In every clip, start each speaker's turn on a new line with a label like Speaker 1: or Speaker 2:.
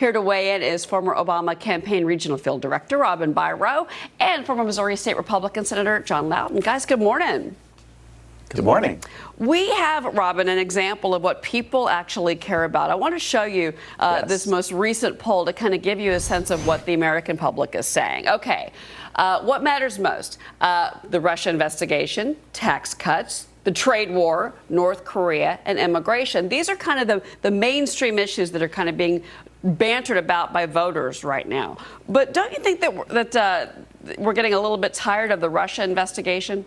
Speaker 1: Here to weigh in is former Obama campaign regional field director Robin Biro and former Missouri State Republican Senator John Loudon. Guys, good morning.
Speaker 2: Good morning.
Speaker 1: We have, Robin, an example of what people actually care about. I want to show you this most recent poll to kind of give you a sense of what the American public is saying. Okay, what matters most? The Russia investigation, tax cuts, the trade war, North Korea, and immigration. These are kind of the mainstream issues that are kind of being bantered about by voters right now. But don't you think that we're getting a little bit tired of the Russia investigation?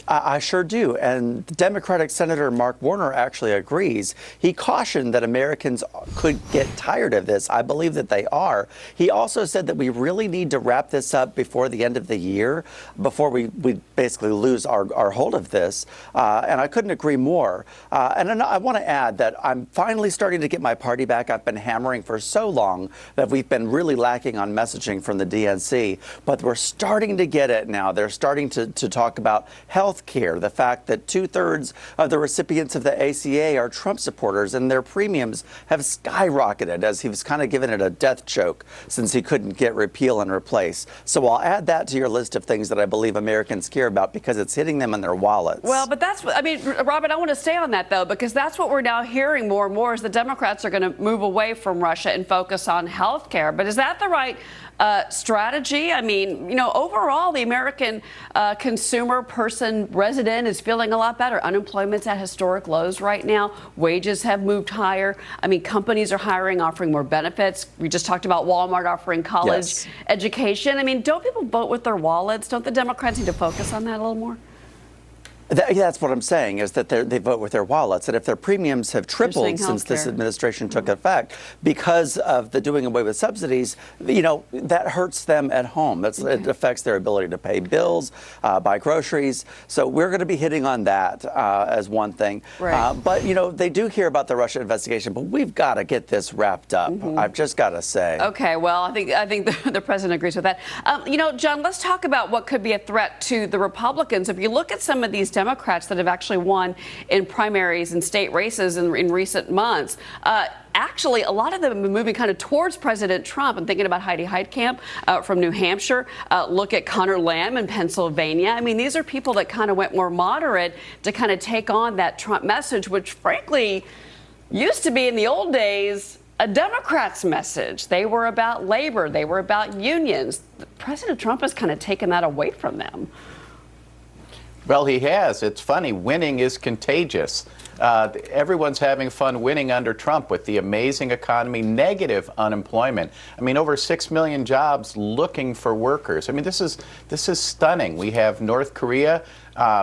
Speaker 2: I sure do. And Democratic Senator Mark Warner actually agrees. He cautioned that Americans could get tired of this. I believe that they are. He also said that we really need to wrap this up before the end of the year, before we basically lose our hold of this. And I couldn't agree more. And I want to add that I'm finally starting to get my party back. I've been hammering for so long that we've been really lacking on messaging from the DNC. But we're starting to get it now. They're starting to talk about health care, the fact that 2/3 of the recipients of the ACA are Trump supporters, and their premiums have skyrocketed as he was kind of given it a death choke since he couldn't get repeal and replace. So I'll add that to your list of things that I believe Americans care about because it's hitting them in their wallets.
Speaker 1: Well, but that's what, I mean, Robin, I want to stay on that, though, because that's what we're now hearing more and more is the Democrats are going to move away from Russia and focus on health care. But is that the right strategy? I mean, you know, overall, the American consumer person resident is feeling a lot better. Unemployment's at historic lows right now. Wages have moved higher. I mean, companies are hiring, offering more benefits. We just talked about Walmart offering college education. I mean, don't people vote with their wallets? Don't the Democrats need to focus on that a little more?
Speaker 2: That's what I'm saying, is that they vote with their wallets. And if their premiums have tripled since this administration took effect because of the doing away with subsidies, you know, that hurts them at home. It affects their ability to pay bills, buy groceries. So we're going to be hitting on that as one thing.
Speaker 1: Right.
Speaker 2: But, you know, they do hear about the Russia investigation, but we've got to get this wrapped up. I've just got to say.
Speaker 1: Okay, well, I think the president agrees with that. You know, John, let's talk about what could be a threat to the Republicans. If you look at some of these Democrats that have actually won in primaries and state races in recent months, actually, a lot of them are moving kind of towards President Trump. I'm thinking about Heidi Heitkamp from New Hampshire. Look at Connor Lamb in Pennsylvania. I mean, these are people that kind of went more moderate to kind of take on that Trump message, which frankly used to be in the old days a Democrat's message. They were about labor. They were about unions. President Trump has kind of taken that away from them.
Speaker 3: Well, he has. It's funny. Winning is contagious. Everyone's having fun winning under Trump with the amazing economy, negative unemployment. I mean, over 6 million jobs looking for workers. I mean, this is stunning. We have North Korea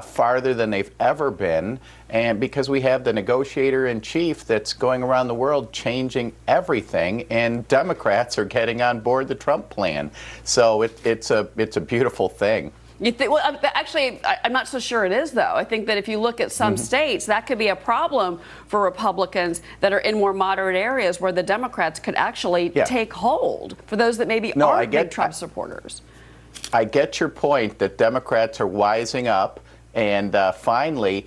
Speaker 3: farther than they've ever been, and because we have the negotiator in chief that's going around the world changing everything, and Democrats are getting on board the Trump plan. So it's a beautiful thing.
Speaker 1: You think, well, actually, I'm not so sure it is, though. I think that if you look at some states, that could be a problem for Republicans that are in more moderate areas where the Democrats could actually take hold for those that maybe aren't big Trump supporters.
Speaker 3: I get your point that Democrats are wising up. And finally,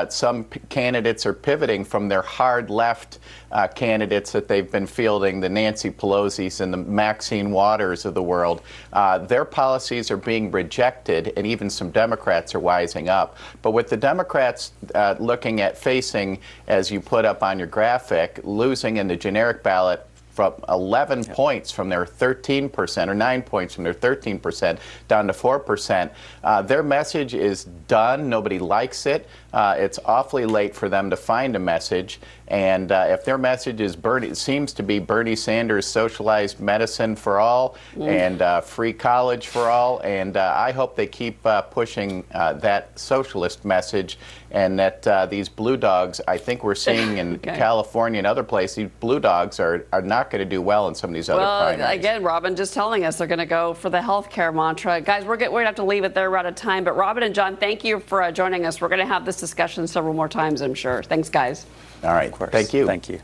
Speaker 3: some candidates are pivoting from their hard left candidates that they've been fielding, the Nancy Pelosi's and the Maxine Waters of the world. Their policies are being rejected, and even some Democrats are wising up. But with the Democrats looking at facing, as you put up on your graphic, losing in the generic ballot from 11 points from their 13%, or 9 points from their 13% down to 4%. Their message is done. Nobody likes it. It's awfully late for them to find a message. And if their message is seems to be Bernie Sanders' socialized medicine for all and free college for all, and I hope they keep pushing that socialist message, and that these blue dogs, I think we're seeing in California and other places, these blue dogs are not going to do well in some of these other primaries.
Speaker 1: Well, again, Robin just telling us they're going to go for the health care mantra. Guys, we're going to have to leave it there. We're out of time. But Robin and John, thank you for joining us. We're going to have this discussion several more times, I'm sure. Thanks, guys.
Speaker 3: All right. Thank you.
Speaker 2: Thank you.